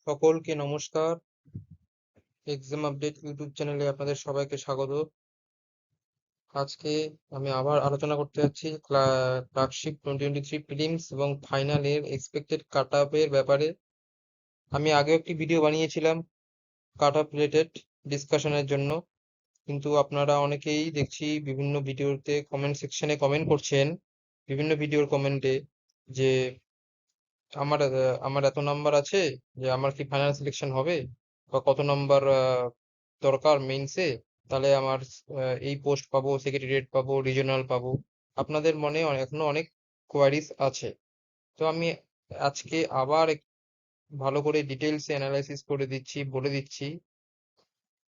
সকলকে নমস্কার। Exam update YouTube চ্যানেলে আপনাদের সবাইকে স্বাগত। আজকে আমি আবার আলোচনা করতে যাচ্ছি ক্লার্কশিপ 2023 প্রিলিমস এবং ফাইনালের এক্সপেক্টেড কাট আপের ব্যাপারে। আমি আগেও একটি ভিডিও বানিয়েছিলাম কাট আপ রিলেটেড ডিসকাশনের জন্য, কিন্তু আপনারা অনেকেই দেখছি বিভিন্ন ভিডিওতে কমেন্ট সেকশনে কমেন্ট করছেন, বিভিন্ন ভিডিওর কমেন্টে, যে আমার এত নাম্বার আছে, যে আমার কি ফাইনাল সিলেকশন হবে, বা কত নাম্বার দরকার মেইনসে, তাহলে আমার এই পোস্ট পাবো, সেক্রেটারিয়েট পাবো, রিজিওনাল পাবো। আপনাদের মনে এখনো অনেক কোয়ারিজ আছে। তো আমি আজকে আবার ভালো করে ডিটেলসে অ্যানালাইসিস করে দিচ্ছি, বলে দিচ্ছি।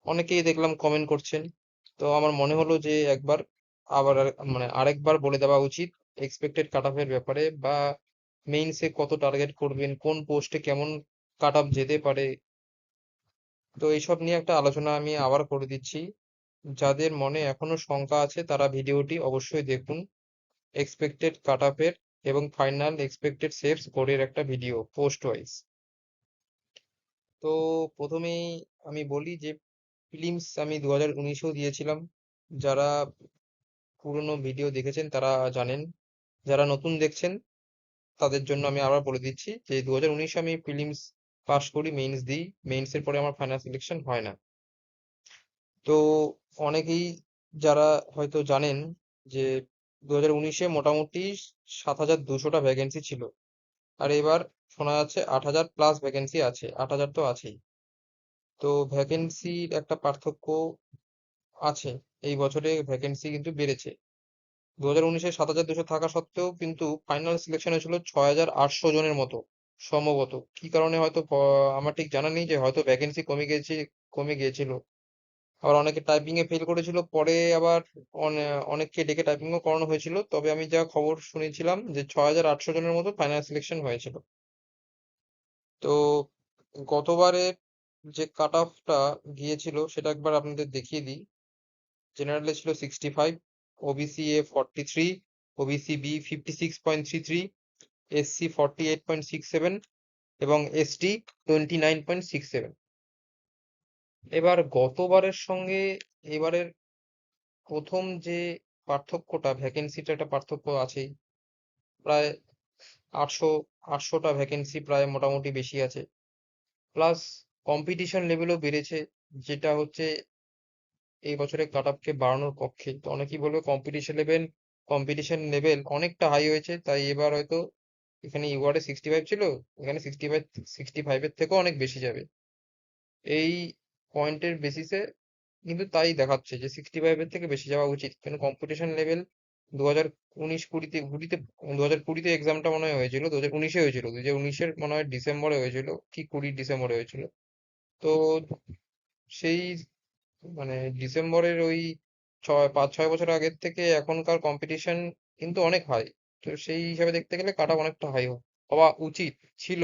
অনেকেই দেখলাম কমেন্ট করছেন, তো আমার মনে হলো যে একবার আবার আরেকবার বলে দেওয়া উচিত এক্সপেক্টেড কাট অফের ব্যাপারে, বা মেইনসে কত টার্গেট করবেন, কোন পোস্টে কেমন কাট অফ যেতে পারে। তো এইসব নিয়ে একটা আলোচনা আমি আবার করে দিচ্ছি। যাদের মনে এখনো শঙ্কা আছে তারা ভিডিওটি অবশ্যই দেখুন। এক্সপেক্টেড কাট অফের এবং ফাইনাল এক্সপেক্টেড সেভ স্কোরের একটা ভিডিও পোস্ট ওয়াইজ। তো প্রথমেই আমি বলি যে প্রিলিমস আমি 2019-এও দিয়েছিলাম। যারা পুরনো ভিডিও দেখেছেন তারা জানেন, যারা নতুন দেখছেন তাদের জন্য আমি আবার বলে দিচ্ছি যে 2019-এ আমি প্রিলিমস পাশ করি, মেইনস দিই, মেইনসের পরে আমার ফাইনাল সিলেকশন হয় না। তো অনেকেই যারা হয়তো জানেন যে 2019-এ মোটামুটি 7,200টা ভ্যাকেন্সি ছিল, আর এবার শোনা যাচ্ছে 8,000 প্লাস ভ্যাকেন্সি আছে, 8,000 তো আছেই। তো ভ্যাকেন্সির একটা পার্থক্য আছে, এই বছরে ভ্যাকেন্সি কিন্তু বেড়েছে। 2019-এ 7,200 থাকা সত্ত্বেও কিন্তু ফাইনাল সিলেকশন হয়েছিল 6,800 জনের মতো সম্ভবত। কি কারণে হয়তো আমার ঠিক জানা নেই, যে হয়তো ভ্যাকেন্সি কমে গিয়েছিল। আবার অনেকে টাইপিং এ ফেল করেছিল, পরে আবার অনেককে ডেকে টাইপিংও করানো হয়েছিল। তবে আমি যা খবর শুনেছিলাম যে 6,800 জনের মতো ফাইনাল সিলেকশন হয়েছিল। তো গতবারের যে কাট অফটা গিয়েছিল সেটা একবার আপনাদের দেখিয়ে দিই। জেনারেলে ছিল 65, OBC A 43, OBC B 56.33, SC 48.67 এবং এসটি 29.67। এবার গতবারের সঙ্গে এবারের প্রথম যে পার্থক্যটা, ভ্যাকেন্সিটা একটা পার্থক্য আছেই। প্রায় 800 800টা ভ্যাকেন্সি প্রায় মোটামুটি বেশি আছে। প্লাস কম্পিটিশন লেভেলও বেড়েছে, যেটা হচ্ছে এই বছরে কাট অফকে বাড়ানোর পক্ষে। তো অনেকেই বলবে কম্পিটিশন লেভেল অনেকটা হাই হয়েছে, তাই এবার হয়তো এখানে ইউআরে 65 ছিল, এখানে 65 এর থেকেও অনেক বেশি যাবে। এই পয়েন্টের বেসিসে কিন্তু তাই দেখাচ্ছে যে 65 এর থেকে বেশি যাওয়া উচিত, কারণ কম্পিটিশন লেভেল 2019-20 কুড়িতে 2020-এ এক্সামটা মনে হয় হয়েছিল, 2019-এ হয়েছিল, 2019-এর মনে হয় ডিসেম্বরে হয়েছিল, কি 20 ডিসেম্বরে হয়েছিল। তো সেই ডিসেম্বরের ওই 5-6 বছর আগের থেকে এখনকার কম্পিটিশন কিন্তু অনেক হাই। তো সেই হিসাবে দেখতে গেলে কাট অফ অনেকটা হাই হওয়া উচিত ছিল।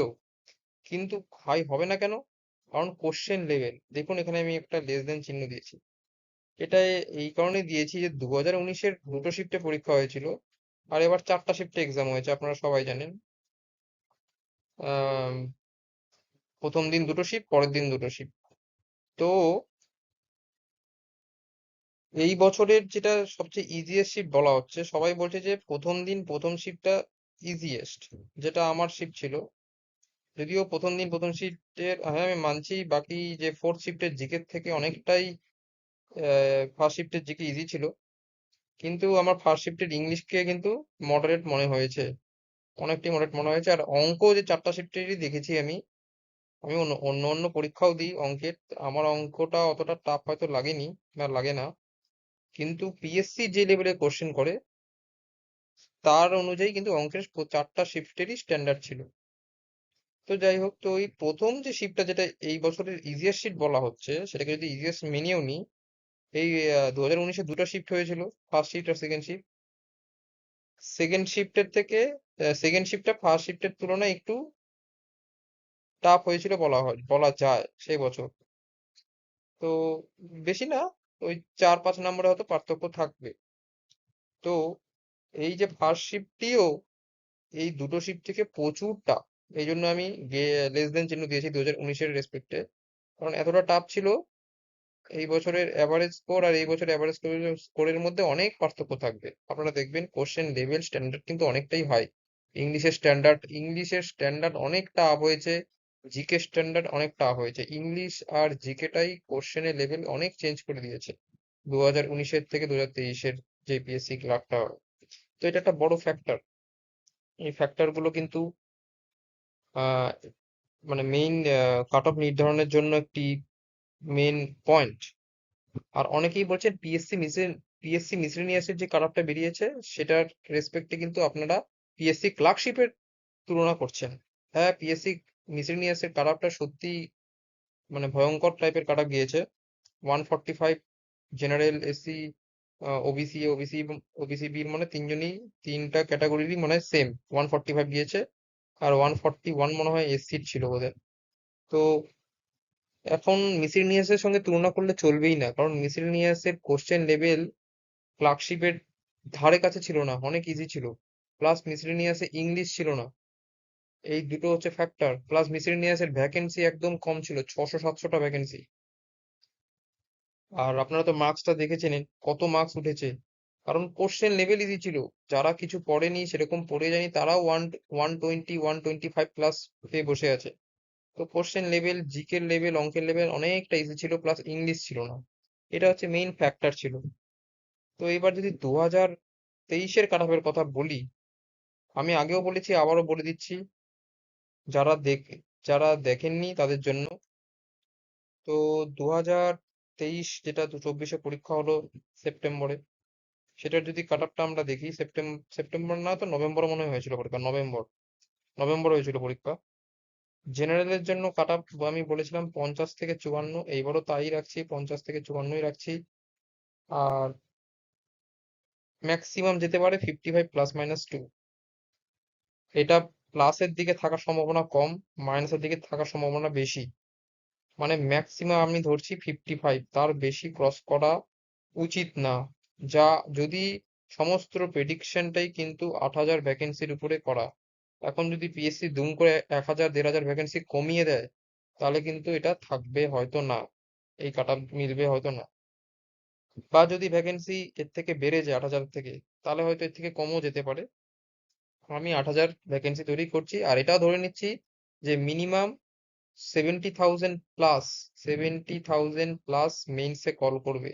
কিন্তু হাই হবে না কেন? কারণ কোশ্চেন লেভেল দেখুন, এখানে আমি একটা লেস দেন চিহ্ন দিয়েছি। এটা এই কারণে দিয়েছি যে 2019-এর দুটো শিফটে পরীক্ষা হয়েছিল, আর এবার 4টা শিফটে এক্সাম হয়েছে, আপনারা সবাই জানেন। আম, প্রথম দিন দুটো শিফট, পরের দিন দুটো শিফট। তো এই বছরের যেটা সবচেয়ে ইজিয়েস্ট শিফট বলা হচ্ছে, সবাই বলছে যে প্রথম দিন প্রথম শিফটটা ইজিয়েস্ট, যেটা আমার শিফট ছিল। যদিও প্রথম দিন প্রথম শিফটের, হ্যাঁ আমি মানছি, বাকি যে ফোর্থ শিফটের জিকের থেকে অনেকটাই ফার্স্ট শিফটের জিকে ইজি ছিল। কিন্তু আমার ফার্স্ট শিফটের ইংলিশকে কিন্তু মডারেট মনে হয়েছে, অনেকটাই মডারেট মনে হয়েছে। আর অঙ্ক যে 4টা শিফটেরই দেখেছি আমি, আমি অন্য অন্য অন্য পরীক্ষাও দিই অঙ্কের, আমার অঙ্কটা অতটা টাফ হয়তো লাগেনি বা লাগে না, কিন্তু পিএসসি যে লেভেলের কোশ্চেন করে তার অনুযায়ী কিন্তু অঙ্কের 4টা শিফটেরই স্ট্যান্ডার্ড ছিল। তো যাই হোক, তো ওই প্রথম যে শিফটটা, যেটা এই বছরের ইজিয়েস্ট শিফট বলা হচ্ছে, সেটাকে যদি ইজিয়েস্ট মেনেও নি, এই 2019-এ দুটো শিফট হয়েছিল, ফার্স্ট শিফট আর সেকেন্ড শিফট। সেকেন্ড শিফটটা ফার্স্ট শিফটের তুলনায় একটু টাফ হয়েছিল বলা যায় সেই বছর। তো বেশি না, ওই 4-5 নম্বরে হয়তো পার্থক্য থাকবে। তো এই যে ফার্স্ট শিফটটিও এই দুটো শিফট থেকে প্রচুর টাফ, এই জন্য আমি লেস দেন চিহ্ন দিয়েছি 2019-এর রেসপেক্টে, কারণ এতটা টাফ ছিল। এই বছরের অ্যাভারেজ স্কোর আর এই বছরের অ্যাভারেজ স্কোরের মধ্যে অনেক পার্থক্য থাকবে। আপনারা দেখবেন কোশ্চেন লেভেল স্ট্যান্ডার্ড কিন্তু অনেকটাই হাই। ইংলিশের স্ট্যান্ডার্ড অনেকটা আপ হয়েছে, জিকে স্ট্যান্ডার্ড অনেকটা আপ হয়েছে। ইংলিশ আর জিকেটাই কোশ্চেনের লেভেল অনেক চেঞ্জ করে দিয়েছে 2019-এর থেকে 2023-এর যে পিএসসি ক্লার্কটা। তো এটা একটা বড় ফ্যাক্টর। এই ফ্যাক্টর গুলো কিন্তু আহ মানে মেইন কাট অফ নির্ধারণের জন্য একটি মেইন পয়েন্ট। আর অনেকেই বলছেন পিএসসি মিসেলেনিয়াসের যে কাট অফটা বেরিয়েছে সেটার রেসপেক্টে কিন্তু আপনারা পিএসসি ক্লার্কশিপের তুলনা করছেন। হ্যাঁ, পিএসসি মিসেলেনিয়াসের কাট অফটা সত্যি মানে ভয়ঙ্কর টাইপের কাট অফ গিয়েছে। 145 জেনারেল, এসসি, ওবিসি বির মানে তিনজনই, তিনটা ক্যাটাগরিরই মানে সেম 145 গিয়েছে। আর 141 মনে হয় এসসির ছিল বোধহয়। তো এখন মিসেলেনিয়াসের সঙ্গে তুলনা করলে চলবেই না, কারণ মিসেলেনিয়াসের কোশ্চেন লেভেল ক্লার্কশিপের ধারে কাছে ছিল না, অনেক ইজি ছিল। প্লাস মিসেলেনিয়াসে ইংলিশ ছিল না। এই দুটো হচ্ছে ফ্যাক্টর। প্লাস মিসেলেনিয়াসের ভ্যাকেন্সি একদম কম ছিল, 600-700টা ভ্যাকেন্সি। আর আপনারা তো মার্কসটা দেখেছেন কত মার্কস উঠেছে, কারণ কোশ্চেন লেভেল ইজি ছিল। যারা কিছু পড়েনি, সেরকম পড়ে যায়নি, তারাও 120 125 প্লাস পেয়ে বসে আছে। তো কোশ্চেন লেভেল, জিকের লেভেল, অঙ্কের লেভেল অনেকটা ইজি ছিল, প্লাস ইংলিশ ছিল না। এটা হচ্ছে মেইন ফ্যাক্টর ছিল। তো এবার যদি 2023-এর কাট অফের কথা বলি, আমি আগেও বলেছি আবারও বলে দিচ্ছি, যারা দেখ যারা দেখেননি তাদের জন্য। তো 2023 যেটা 24-এ পরীক্ষা হলো সেপ্টেম্বরে, সেটার যদি কাট অফটা আমরা দেখি, সেপ্টেম্বর না তো নভেম্বর মনে হয় হয়েছিল পরীক্ষা, নভেম্বর হয়েছিল পরীক্ষা। জেনারেলের জন্য কাট অফ আমি বলেছিলাম 50 থেকে 54, এইবারও তাই রাখছি, 50 থেকে 54ই রাখছি। আর ম্যাক্সিমাম যেতে পারে 55 +-2। এটা প্লাসের দিকে থাকার সম্ভাবনা কম, মাইনাসের দিকে থাকার সম্ভাবনা বেশি। মানে ম্যাক্সিমাম আমি ধরছি 55, তার বেশি ক্রস করা উচিত না। যা যদি সমস্ত প্রেডিকশনটাই কিন্তু 8,000 ভ্যাকেন্সির উপরে করা। এখন যদি পিএসসি দুম করে 1,000 1,500 ভ্যাকেন্সি কমিয়ে দেয়, তাহলে কিন্তু এটা থাকবে হয়তো না, এই কাট অফ মিলবে হয়তো না। বা যদি ভ্যাকেন্সি এর থেকে বেড়ে যায় 8,000 থেকে, তাহলে হয়তো এর থেকে কমও যেতে পারে। আমি 8,000 ভ্যাকেন্সি তৈরি করছি, আর এটাও ধরে নিচ্ছি যে মিনিমাম 70,000 প্লাস মেইনসে কল করবে।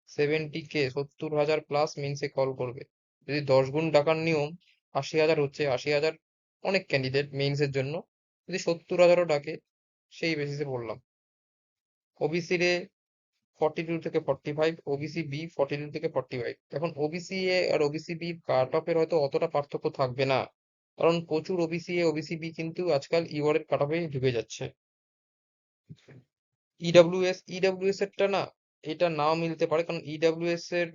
70K, 70,000 প্লাস মেইনসে কল করবে। যদি 10 গুণ ডাকার নিয়ম, 80,000 হচ্ছে, 80,000 অনেক ক্যান্ডিডেট মেইনসের জন্য। যদি 70,000ও ডাকে, সেই বেসিসে বললাম। ওবিসি রে 42 থেকে 45, ওবিসি বি 42 থেকে 45। এখন ওবিসি এ আর ওবিসি বি কাট অফের হয়তো অতটা পার্থক্য থাকবে না, কারণ প্রচুর ওবিসি এ ওবিসি বি কিন্তু আজকাল ইওয়ার্ডের কাট অফে ঢুকে যাচ্ছে। ইডব্লিউএস এরটা না, এটা নাও মিলতে পারে, কারণ ইডব্লিউএস এর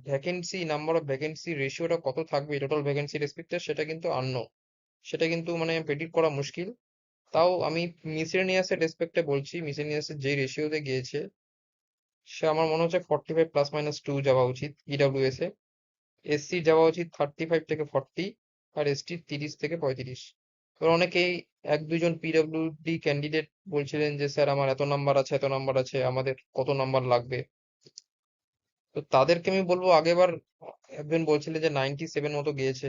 ভ্যাকেন্সি, নাম্বার অফ ভ্যাকেন্সি রেশিওটা কত থাকবে টোটাল ভ্যাকেন্সি রেসপেক্টে, সেটা কিন্তু আননোন। সেটা কিন্তু মানে প্রেডিক্ট করা মুশকিল। তাও আমি মিসেলেনিয়াসের রেসপেক্টে বলছি, মিসেলেনিয়াসের যে রেশিওতে গিয়েছে, সে আমার মনে হচ্ছে 45 +-2 যাওয়া উচিত ইডব্লিউএস এ। এসসি যাওয়া উচিত 35 থেকে 40, আর এসটি 30 থেকে 35। এবার অনেকেই, 1-2 জন পিডব্লিউডি ক্যান্ডিডেট বলছিলেন যে স্যার আমার এত নাম্বার আছে, এত নাম্বার আছে, আমাদের কত নাম্বার লাগবে। তো তাদেরকে আমি বলবো, আগেরবার একজন বলছিলেন যে 97 মতো গিয়েছে।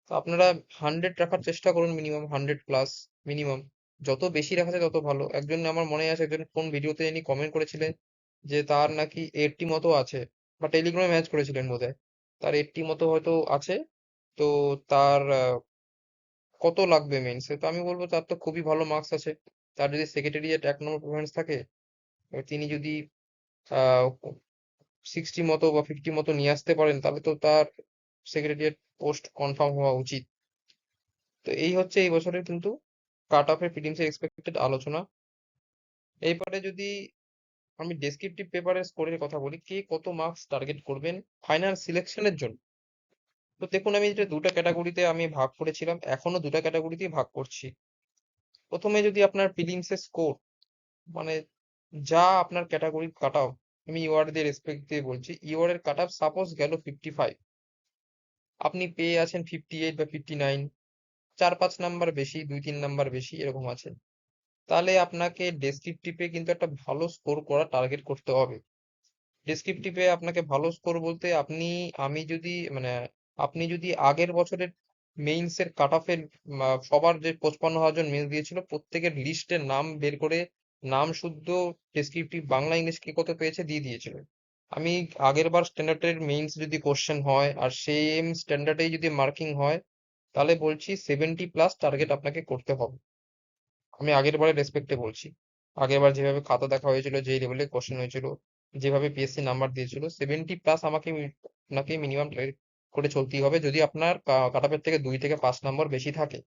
তো আপনারা 100 রাখার চেষ্টা করুন, মিনিমাম 100 প্লাস মিনিমাম। যত বেশি রাখা যায় তত ভালো। একজন আমার মনে আছে, একজন কোন ভিডিওতে জানি কমেন্ট করেছিলেন যে তার নাকি 80 মতো আছে, বা টেলিগ্রামে ম্যাচ করেছিলেন বোধহয়, তার 80 মতো হয়তো আছে। তো তার কত লাগবে মেন্সে? তো আমি বলবো তার তো খুবই ভালো মার্কস আছে। তার যদি সেক্রেটারিয়েট 1 নম্বর প্রেফারেন্স থাকে, এবার তিনি যদি আহ 60 মতো বা 50 মতো নিয়ে আসতে পারেন, তাহলে তো তার সেক্রেটারিয়েট পোস্ট কনফার্ম হওয়া উচিত। তো এই হচ্ছে এই বছরের কিন্তু কাট অফের প্রিলিমস এর এক্সপেক্টেড আলোচনা। এইবারে যদি আমি ডেসক্রিপটিভ পেপারের স্কোরের কথা বলি, কে কত মার্কস টার্গেট করবেন ফাইনাল সিলেকশনের জন্য। তো দেখুন, আমি যেটা দুটো ক্যাটাগরিতে আমি ভাগ করেছিলাম, এখনো দুটো ক্যাটাগরিতেই ভাগ করছি। প্রথমে যদি আপনার প্রিলিমস এর স্কোর, মানে যা আপনার ক্যাটাগরি কাট অফ, আমি ইওয়ার্ড দিয়ে রেসপেক্ট দিয়ে বলছি, ইওয়ার্ডের কাট অফ সাপোজ গেল 55, আপনি পেয়ে আছেন 58 বা 59, 4-5 নাম্বার বেশি, 2-3 নাম্বার বেশি এরকম আছে, তাহলে আপনাকে ডেসক্রিপটিভে কিন্তু একটা ভালো স্কোর করা টার্গেট করতে হবে। ডেসক্রিপটিভে আপনাকে ভালো স্কোর বলতে আমি যদি মানে আপনি যদি আগের বছরের মেইনস এর কাট অফের সবার যে 55,000 জন মেন্স দিয়েছিল প্রত্যেকের লিস্টের নাম বের করে নাম শুদ্ধ ডেসক্রিপটিভ বাংলা ইংলিশ কে কত পেয়েছে দিয়ে দিয়েছিল। আমি আগের বার স্ট্যান্ডার্ডের মেইনস যদি কোশ্চেন হয় আর সেম স্ট্যান্ডার্ডেই যদি মার্কিং হয় তাহলে বলছি 70+ টার্গেট আপনাকে করতে হবে। আমি আগের বারের রেসপেক্টে বলছি, আগের বার যেভাবে খাতা দেখা হয়েছিল, যেই লেভেলে কোশ্চেন হয়েছিল, যেভাবে পিএসসি নাম্বার দিয়েছিল, 70+ আপনাকে মিনিমাম টার্গেট করে চলতেই হবে যদি আপনার কাট অফের থেকে 2 থেকে 5 নম্বর বেশি থাকে।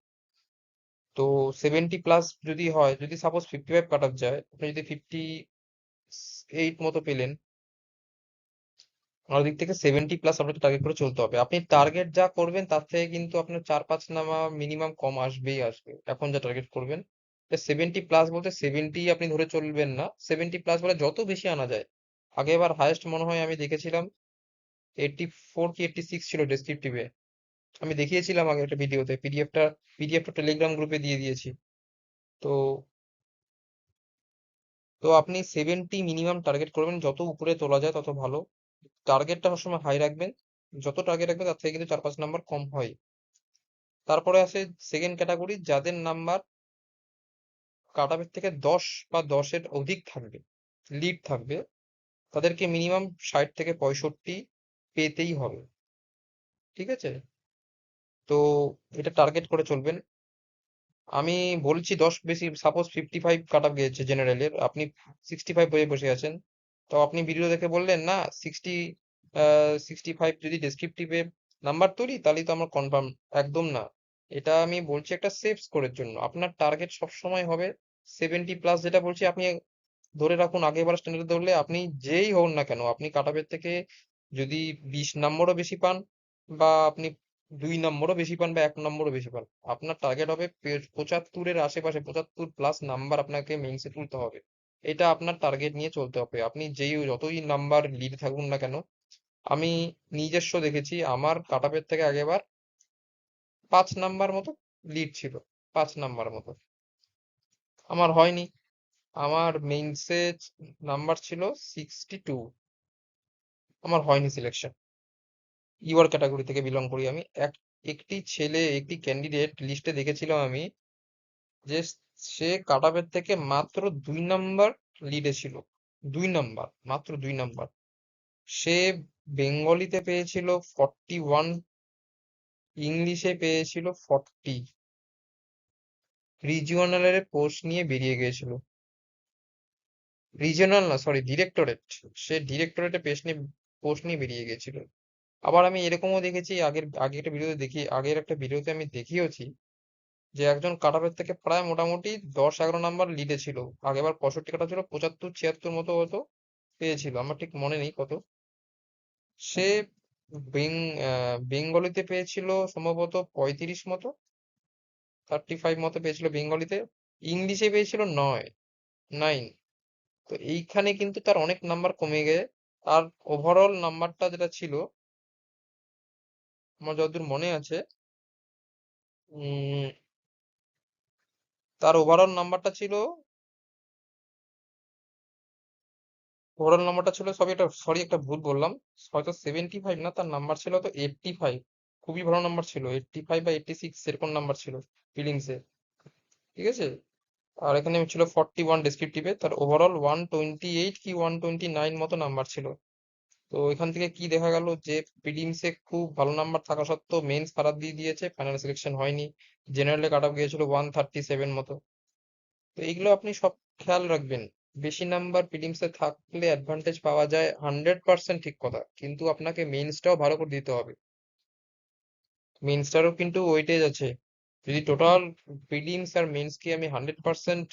তো 70+ যদি হয়, যদি সাপোজ 55 কাট অফ যায়, আপনি যদি 58 মতো পেলেন, আমার দিক থেকে 70+ আপনাকে টার্গেট করে চলতে হবে। আপনি টার্গেট যা করবেন তার থেকে কিন্তু আপনার 4-5 নামা মিনিমাম কম আসবেই আসবে এখন যা টার্গেট করবেন। 70+ বলতে 70 আপনি ধরে চলবেন না, 70+ বলে যত বেশি আনা যায়। আগে এবার হায়েস্ট মনে হয় আমি দেখেছিলাম 84 কি 86 ছিল ডেসক্রিপটিভে, আমি দেখিয়েছিলাম আগে একটা ভিডিওতে, পিডিএফটা টেলিগ্রাম গ্রুপে দিয়ে দিয়েছি। তো তো আপনি 70 মিনিমাম টার্গেট করবেন, যত উপরে তোলা যায় তত ভালো। টার্গেটটা সবসময় হাই রাখবেন, যত টার্গেট রাখবেন তার থেকে কিন্তু 4-5 নাম্বার কম হয়। তারপরে আসে সেকেন্ড ক্যাটাগরি, যাদের নাম্বার কাট অফের থেকে 10 বা 10-এর অধিক থাকবে, লিড থাকবে, তাদেরকে মিনিমাম 60 থেকে 65 পেতেই হবে। ঠিক আছে? তো এটা টার্গেট করে চলবেন। আমি বলছি 10 বেশি, সাপোজ 55 কাট অফ গিয়েছে জেনারেলের, আপনি 65 বয়ে বসে আছেন, তো আপনি ভিডিও দেখে বললেন না 65 যদি ডেসক্রিপটিভে নাম্বার তুলি তাহলেই তো আমার কনফার্ম, একদম না। এটা আমি বলছি একটা সেফ স্কোরের জন্য, আপনার টার্গেট সবসময় হবে 70+। যেটা বলছি আপনি ধরে রাখুন আগেরবার স্ট্যান্ডার্ড ধরলে আপনি যেই হন না কেন, আপনি কাট অফের থেকে যদি 20 নম্বরও বেশি পান, বা আপনি 2 নম্বরও বেশি পান, বা 1 নম্বরও বেশি পান, আপনার টার্গেট হবে 75-এর আশেপাশে, 75+ নাম্বার আপনাকে মেইনসে তুলতে হবে। এটা আপনার টার্গেট নিয়ে চলতে হবে, আপনি যতই নাম্বার লিড থাকুন না কেন। আমি নিজস্ব দেখেছি আমার কাট অফের থেকে আগেরবার 5 নাম্বার মতো লিড ছিল, 5 নাম্বার মতো আমার হয়নি। আমার মেইনসে নাম্বার ছিল 62, আমার হয়নি সিলেকশন। ইউআর ক্যাটাগরি থেকে বিলং করি আমি। একটি ক্যান্ডিডেট লিস্টে দেখেছিলাম আমি, যে সে কাট অফের থেকে মাত্র 2 নাম্বার লিডে ছিল, 2 নাম্বার, মাত্র 2 নাম্বার। সে বেঙ্গলিতে পেয়েছিল 41, ইংলিশে পেয়েছিল 40, রিজিওনালের পোস্ট নিয়ে বেরিয়ে গিয়েছিল। রিজিওনাল না, সরি, ডিরেক্টরেট। সে ডিরেক্টরেটে পোস্ট নিয়ে বেরিয়ে গিয়েছিল। আবার আমি এরকমও দেখেছি, আগের একটা ভিডিওতে আমি দেখিয়েছি, যে একজন কাট অফের থেকে প্রায় মোটামুটি 10-11 নাম্বার লিডে ছিল। আগেরবার 65 কাটা ছিল, 75-76 মতো হতো পেয়েছিল, আমার ঠিক মনে নেই কত। সে বেঙ্গলিতে পেয়েছিল সম্ভবত 35 মতো, 35 মতো পেয়েছিল বেঙ্গলিতে। ইংলিশে পেয়েছিল 9। তো এইখানে কিন্তু তার অনেক নাম্বার কমে গিয়ে তার ওভারঅল নাম্বারটা যেটা ছিল, আমার যতদূর মনে আছে, উম তার ওভারঅল নাম্বারটা ছিল একটা ভুল বললাম, হয়তো 75 না, তার নাম্বার ছিল তো 85। খুবই ভালো নাম্বার ছিল, 85 বা 86 এরকম নাম্বার ছিল ফিলিংসে। ঠিক আছে? আর এখানে ছিল 41 ডেসক্রিপটিভে, তার ওভারঅল 128 কি 129 মতো নাম্বার ছিল। তো এখান থেকে কি দেখা গেল, যে প্রিলিমসে খুব ভালো নাম্বার থাকা সত্ত্বেও মেন্স খারাপ দিয়ে দিয়েছে, ফাইনাল সিলেকশন হয়নি। জেনারেলে কাট অফ গিয়েছিল 137 মতো। তো এইগুলো আপনি সব খেয়াল রাখবেন। বেশি নাম্বার প্রিলিমসে থাকলে অ্যাডভান্টেজ পাওয়া যায় 100% ঠিক কথা, কিন্তু আপনাকে মেইনসটাও ভালো করে দিতে হবে। মেইনসটারও কিন্তু ওয়েটেজ আছে। যদি টোটাল প্রিলিমস আর মেইনসকে আমি 100%,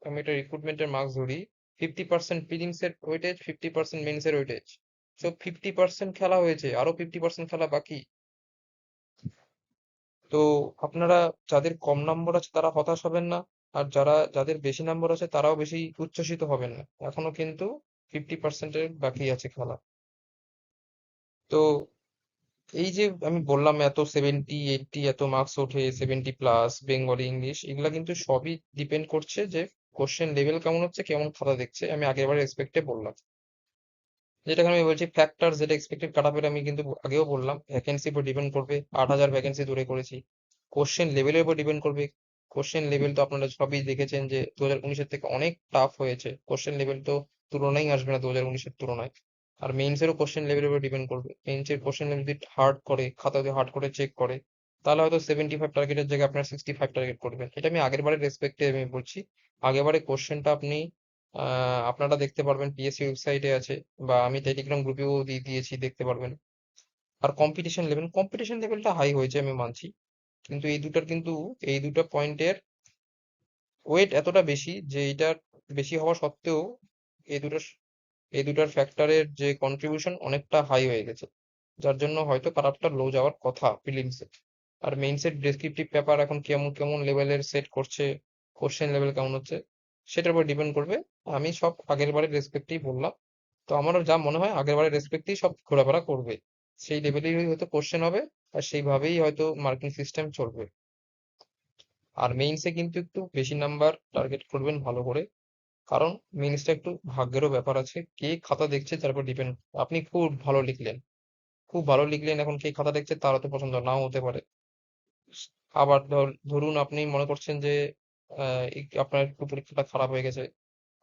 আমি এটা রিক্রুটমেন্টের মার্কস ধরি, 50% প্রিলিমসের ওয়েটেজ, 50% মেইনসের ওয়েটেজ। সো 50% খেলা হয়েছে, আরো 50% খেলা বাকি। তো আপনারা, যাদের কম নম্বর আছে তারা হতাশ হবেন না, আর যাদের বেশি নম্বর আছে তারাও বেশি উচ্ছ্বসিত হবেন না, এখনো কিন্তু 50%-এর বাকি আছে খেলা। তো এই যে আমি বললাম এত 70 80 এত মার্কস ওঠে, 70+, বেঙ্গলি ইংলিশ, এগুলা কিন্তু সবই ডিপেন্ড করছে যে কোশ্চেন লেভেল কেমন হচ্ছে, কেমন খাতা দেখছে। আমি আগের বার রেসপেক্টে বললাম, যেটাকে আমি বলছি ফ্যাক্টর, যেটা এক্সপেক্টেড কাট অফের, আমি কিন্তু আগেও বললাম ভ্যাকেন্সির উপর ডিপেন্ড করবে। 8,000 ভ্যাকেন্সি ধরে করেছি। কোশ্চেন লেভেলের উপর ডিপেন্ড করবে। কোশ্চেন লেভেল তো আপনারা সবই দেখেছেন যে 2019-এর থেকে অনেক টাফ হয়েছে। কোশ্চেন লেভেল তো তুলনাই আসবে না 2019-এর তুলনায়। আর মেইনসেরও কোশ্চেন লেভেলের উপর ডিপেন্ড করবে। মেইনসের কোশ্চেন লেভেল যদি হার্ড করে, খাতা যদি হার্ড করে চেক করে, তাহলে হয়তো 75 টার্গেটের জায়গায় আপনার 65 টার্গেট করবেন। এটা আমি আগের বারের রেসপেক্টে আমি বলছি। আগের বারে কোশ্চেনটা আপনি আপনারা দেখতে পারবেন, পিএসসি ওয়েবসাইটে আছে, বা আমি টেলিগ্রাম গ্রুপেও দিয়ে দিয়েছি, দেখতে পারবেন। আর কম্পিটিশন লেভেলটা হাই হয়েছে আমি মানছি, কিন্তু এই দুটো পয়েন্টের ওয়েট এতটা বেশি যে এইটার বেশি হওয়া সত্ত্বেও এই দুটো এই দুটার ফ্যাক্টরের যে কন্ট্রিবিউশন অনেকটা হাই হয়ে গেছে, যার জন্য হয়তো কাট লো যাওয়ার কথা প্রিলিমসে। আর মেইনসের ডেসক্রিপটিভ পেপার এখন কেমন কেমন লেভেলের সেট করছে, কোশ্চেন লেভেল কেমন হচ্ছে, সেটার উপর ডিপেন্ড করবে। আমি সব আগের বারের রেসপেক্টেই বললাম। তো আমারও যা মনে হয় আগের বারের রেসপেক্টেই সব ঘোরাফেরা করবে, সেই লেভেলেই হয়তো কোশ্চেন হবে, আর সেইভাবেই হয়তো মার্কিং সিস্টেম চলবে। আর মেইনসে কিন্তু একটু বেশি নাম্বার টার্গেট করবেন ভালো করে, কারণ মেইনসটা একটু ভাগ্যেরও ব্যাপার আছে, কে খাতা দেখছে তার উপর ডিপেন্ড। আপনি খুব ভালো লিখলেন, এখন কে খাতা দেখছে তারও তো পছন্দ নাও হতে পারে। আবার ধরুন আপনি মনে করছেন যে আপনার একটু পরীক্ষাটা খারাপ হয়ে গেছে,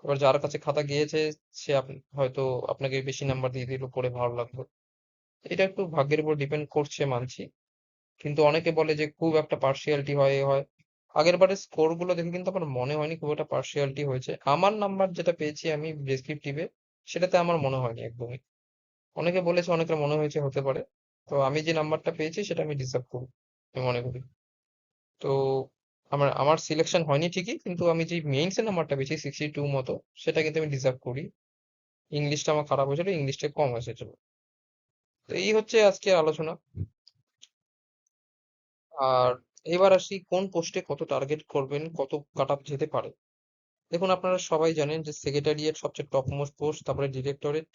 এবার যার কাছে খাতা গিয়েছে সে হয়তো আপনাকে বেশি নাম্বার দিয়ে দিল, পড়ে ভালো লাগলো। এটা একটু ভাগ্যের উপর ডিপেন্ড করছে মানছি, কিন্তু অনেকে বলে যে খুব একটা পার্সিয়ালিটি হয়, এ হয়। আগের বারের স্কোর গুলো দেখে কিন্তু আমার মনে হয়নি খুব একটা পার্সিয়ালিটি হয়েছে। আমার নাম্বার যেটা পেয়েছি আমি ডেসক্রিপটিভে, সেটাতে আমার মনে হয়নি একদমই। অনেকে বলেছে, অনেকের মনে হয়েছে, হতে পারে। তো আমি যে নাম্বারটা পেয়েছি সেটা আমি ডিজার্ভ করি, আমি মনে করি। তো আমার আমার সিলেকশন হয়নি ঠিকই, কিন্তু আমি যে মেইনস এর নাম্বারটা পেয়েছি 62 মতো, সেটা কিন্তু আমি ডিজার্ভ করি। ইংলিশটা আমার খারাপ হয়েছিল, ইংলিশটা কম এসেছিল। তো এই হচ্ছে আজকের আলোচনা। আর এবার আসি কোন পোস্টে কত টার্গেট করবেন, কত কাট আপ যেতে পারে। দেখুন, আপনারা সবাই জানেন যে সেক্রেটারিয়েট সবচেয়ে টপ মোস্ট পোস্ট, তারপরে ডিরেক্টরেট,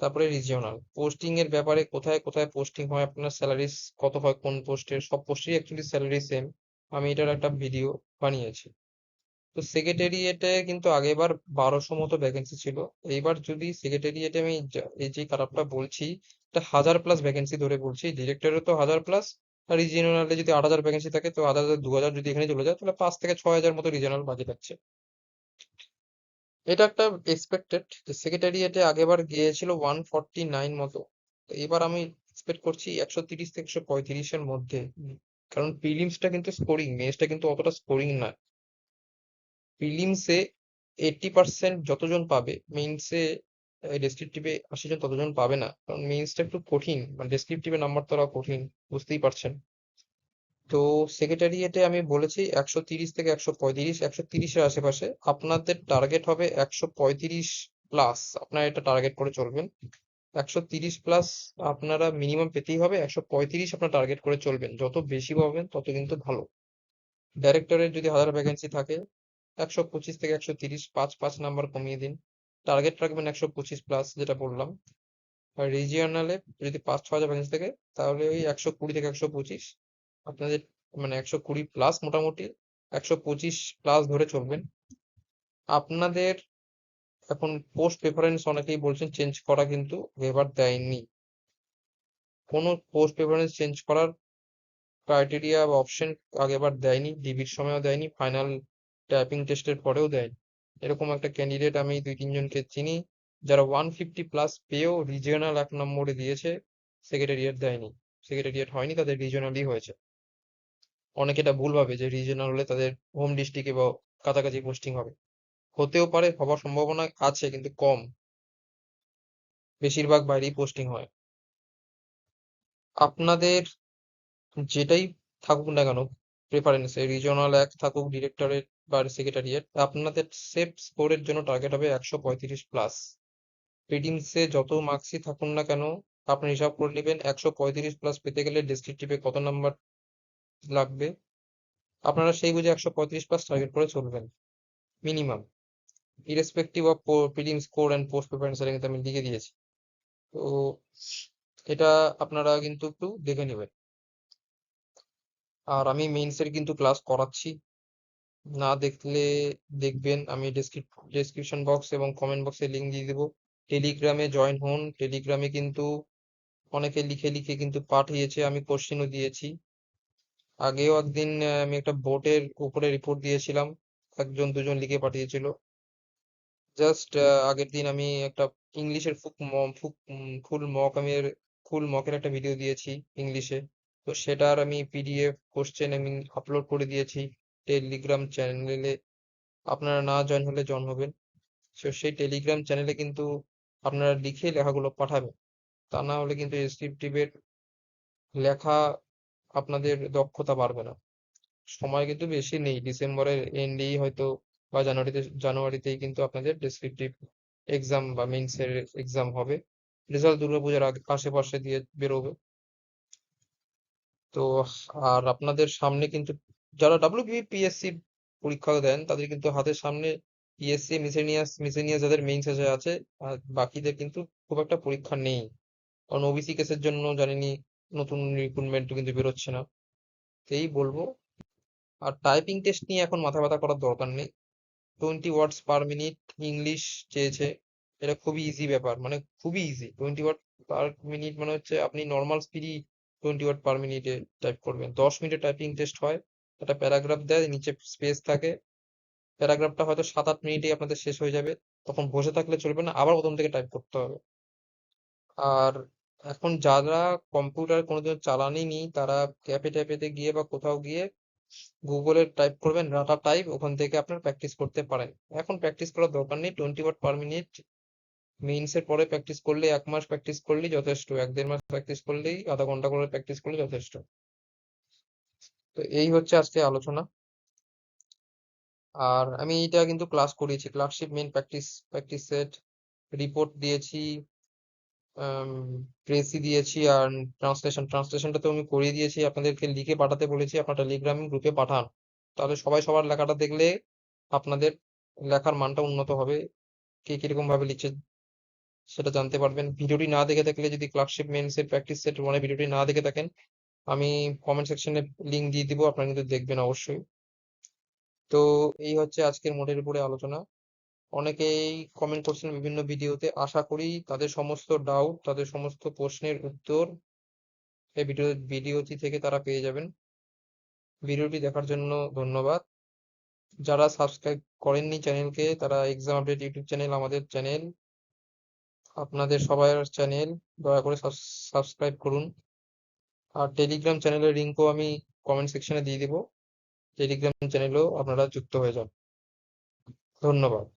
তারপরে রিজিওনাল। পোস্টিং এর ব্যাপারে কোথায় কোথায় পোস্টিং হয়, আপনার স্যালারি কত হয় কোন পোস্টের, সব পোস্টেরই অ্যাকচুয়ালি স্যালারি সেম। আমি এটার একটা ভিডিও বানিয়েছি। তো সেক্রেটারিয়েটে কিন্তু আগেরবার 1200 মতো ভ্যাকেন্সি ছিল। এইবার যদি সেক্রেটারিয়েটে আমি এই যে খারাপটা বলছি, এটা 1000+ ভ্যাকেন্সি ধরে বলছি। ডিরেক্টরে তো 1000+, আর রিজিওনালে যদি 8000 ভ্যাকেন্সি থাকে, তো 2000 যদি এখানে চলে যায়, তাহলে 5 থেকে 6000 মতো রিজিওনাল বাজেট আছে। এটা একটা এক্সপেক্টেড। সেক্রেটারিয়েটে আগেরবার গিয়েছিল 149 মতো। তো এবার আমি এক্সপেক্ট করছি 130 থেকে 135-এর মধ্যে। কারণ প্রিলিমসটা কিন্তু স্কোরিং, মেন্সটা কিন্তু অতটা স্কোরিং না। প্রিলিমসে 80% যতজন পাবে, মেইনসে ডেসক্রিপটিভে 80 জন ততজন পাবে না, কারণ মেইনসটা একটু কঠিন, মানে ডেসক্রিপটিভে নাম্বার তোলা কঠিন, বুঝতেই পারছেন। তো সেক্রেটারিয়েটে আমি বলেছি 130 থেকে 135, 130-এর আশেপাশে। আপনাদের টার্গেট হবে 135+, আপনারা এটা টার্গেট করে চলবেন। 130+, আপনারা মিনিমাম পেতেই হবে। 135 আপনার টার্গেট করে চলবেন, যত বেশি পাবেন তত কিন্তু ভালো। ডাইরেক্টরের যদি 1000 ভ্যাকেন্সি থাকে, 125 থেকে 130, 5 নাম্বার কমিয়ে দিন। টার্গেট রাখবেন 125+, যেটা বললাম। আর রিজিওনালে যদি 5-6 হাজার ভ্যাকেন্সি থাকে, তাহলে ওই 120 থেকে 125 আপনাদের, মানে 120+, মোটামুটি 125+ ধরে চলবেন। আপনাদের এখন পোস্ট প্রেফারেন্স অনেকেই বলছেন চেঞ্জ করা, কিন্তু এবার দেয়নি কোনো পোস্ট প্রেফারেন্স চেঞ্জ করার ক্রাইটেরিয়া বা অপশন। আগেবার দেয়নি, ডিবির সময়ও দেয়নি, ফাইনাল টাইপিং টেস্টের পরেও দেয়নি। এরকম একটা ক্যান্ডিডেট আমি 2-3 জনকে চিনি, যারা 150+ পেয়েও রিজিওনাল 1 নম্বরে দিয়েছে, সেক্রেটারিয়েট দেয়নি। সেক্রেটারিয়েট হয়নি, তাদের রিজিওনালই হয়েছে। অনেকে এটা ভুল ভাবে যে রিজিওনাল হলে তাদের হোম ডিস্ট্রিক্টে বা কাছাকাছি পোস্টিং হবে। হতেও পারে, হবার সম্ভাবনা আছে, কিন্তু কম। বেশিরভাগ বাইরেই পোস্টিং হয়। আপনাদের যেটাই থাকুক না কেন প্রেফারেন্সে, রিজিওনাল 1 থাকুক, ডিরেক্টরেট বা সেক্রেটারিয়েট, আপনাদের সেফ স্কোরের জন্য টার্গেট হবে 135+। প্রিলিমসে যত মার্কসই থাকুন না কেন, আপনি হিসাব করে নেবেন 135+ পেতে গেলে ডেসক্রিপটিভে কত নাম্বার লাগবে। আপনারা সেই বুঝে 135+ টার্গেট করে চলবেন minimum, irrespective of prelim score and post preference, কিন্তু আমি লিখে দিয়েছি। তো এটা আপনারা কিন্তু একটু দেখে নেবেন। আর আমি মেইনসের কিন্তু ক্লাস করাচ্ছি, না দেখলে দেখবেন, আমি ডেসক্রিপশন বক্স এবং কমেন্ট বক্সে লিংক দিয়ে দেবো। টেলিগ্রামে জয়েন হন, টেলিগ্রামে কিন্তু অনেকে লিখে লিখে কিন্তু পাঠিয়েছে, আমি কোশ্চেনও দিয়েছি। আগেও একদিন আমি একটা বোর্ডের উপরে রিপোর্ট দিয়েছিলাম, একজন দুজন লিখে পাঠিয়েছিল। জাস্ট আগের দিন আমি একটা ইংলিশের ফুল মকের একটা ভিডিও দিয়েছি ইংলিশে। তো সেটার আমি পিডিএফ কোশ্চেন আমি আপলোড করে দিয়েছি টেলিগ্রাম চ্যানেলে। আপনারা না জয়েন হলে জয়েন হবেন। সেই টেলিগ্রাম চ্যানেলে কিন্তু আপনারা লিখে লেখাগুলো পাঠাবেন, তা না হলে কিন্তু ডেসক্রিপটিভের লেখা আপনাদের দক্ষতা বাড়বে না। সময় কিন্তু বেশি নেই, ডিসেম্বরের এন্ডেই হয়তো বা জানুয়ারিতেই কিন্তু আপনাদের ডেসক্রিপটিভ এক্সাম বা মেইনসের এক্সাম হবে। রেজাল্ট দুর্গাপূজার আশেপাশে দিয়ে বেরোবে। তো আর আপনাদের সামনে কিন্তু যারা WBPSC পরীক্ষা দেন তাদের কিন্তু হাতের সামনে পিএসসি মিসেনিয়াস যাদের মেইনস আছে, আর বাকিদের কিন্তু খুব একটা পরীক্ষা নেই, কারণ ওবিসি কেসের জন্য জানেনই নতুন রিক্রুটমেন্ট কিন্তু বেরোচ্ছে না। তো এই বলবো। আর টাইপিং টেস্ট নিয়ে এখন মাথা ব্যথা করার দরকার নেই। 20 ওয়ার্ডস পার মিনিট ইংলিশ চেয়েছে, এটা খুবই ইজি ব্যাপার, মানে খুবই ইজি। 20 ওয়ার্ড পার মিনিট মানে হচ্ছে আপনি নর্মাল স্পিডই 20 ওয়ার্ড পার মিনিটে টাইপ করবেন। 10 মিনিটের টাইপিং টেস্ট হয়, একটা প্যারাগ্রাফ দেয়, নিচে স্পেস থাকে। প্যারাগ্রাফটা হয়তো 7-8 মিনিটেই আপনাদের শেষ হয়ে যাবে, তখন বসে থাকলে চলবে না, আবার প্রথম থেকে টাইপ করতে হবে। আর এখন যারা কম্পিউটার কোনোদিন চালানই তারা ক্যাফে ট্যাফেতে গিয়ে বা কোথাও গিয়ে গুগলে টাইপ করবেন ডাটা টাইপ, ওখান থেকে আপনার প্র্যাকটিস করতে পারেন। এখন প্র্যাকটিস করার দরকার নেই, 20 ওয়ার্ড পার মিনিট মেইনস এর পরে প্র্যাকটিস করলে, 1 মাস প্র্যাকটিস করলেই যথেষ্ট, 1-1.5 মাস প্র্যাকটিস করলেই, আধা ঘন্টা করে প্র্যাকটিস করলে যথেষ্ট। তো এই হচ্ছে আজকে আলোচনা। আর আমি এটা কিন্তু ক্লাস করিয়েছি, clerkship main practice practice set, report দিয়েছি, প্রেসি দিয়েছি, আর ট্রান্সলেশনটা তো আমি করিয়ে দিয়েছি, আপনাদেরকে লিখে পাঠাতে বলেছি, আপনার টেলিগ্রাম গ্রুপে পাঠান, তাহলে সবাই সবার লেখাটা দেখলে আপনাদের লেখার মানটা উন্নত হবে। কে কিরকম ভাবে লিখছে সেটা জানতে পারবেন। ভিডিওটি না দেখে থাকলে, যদি ক্লার্কশিপ মেন্স এর প্র্যাকটিস সেট মানে ভিডিওটি না দেখে থাকেন, আমি কমেন্ট সেকশনে লিংক দিয়ে দিব, আপনারা কিন্তু দেখবেন অবশ্যই। তো এই হচ্ছে আজকের মোডের উপরে আলোচনা। অনেকেই কমেন্ট করছেন বিভিন্ন ভিডিওতে, আশা করি তাদের সমস্ত ডাউট, তাদের সমস্ত প্রশ্নের উত্তর এই ভিডিওটি থেকে তারা পেয়ে যাবেন। ভিডিওটি দেখার জন্য ধন্যবাদ। যারা সাবস্ক্রাইব করেননি চ্যানেলকে, তারা এক্সাম আপডেট ইউটিউব চ্যানেল আমাদের চ্যানেল, আপনাদের সবার চ্যানেল, দয়া করে সাবস্ক্রাইব করুন। আর টেলিগ্রাম চ্যানেলের লিঙ্কও আমি কমেন্ট সেকশনে দিয়ে দিব, টেলিগ্রাম চ্যানেলেও আপনারা যুক্ত হয়ে যান। ধন্যবাদ।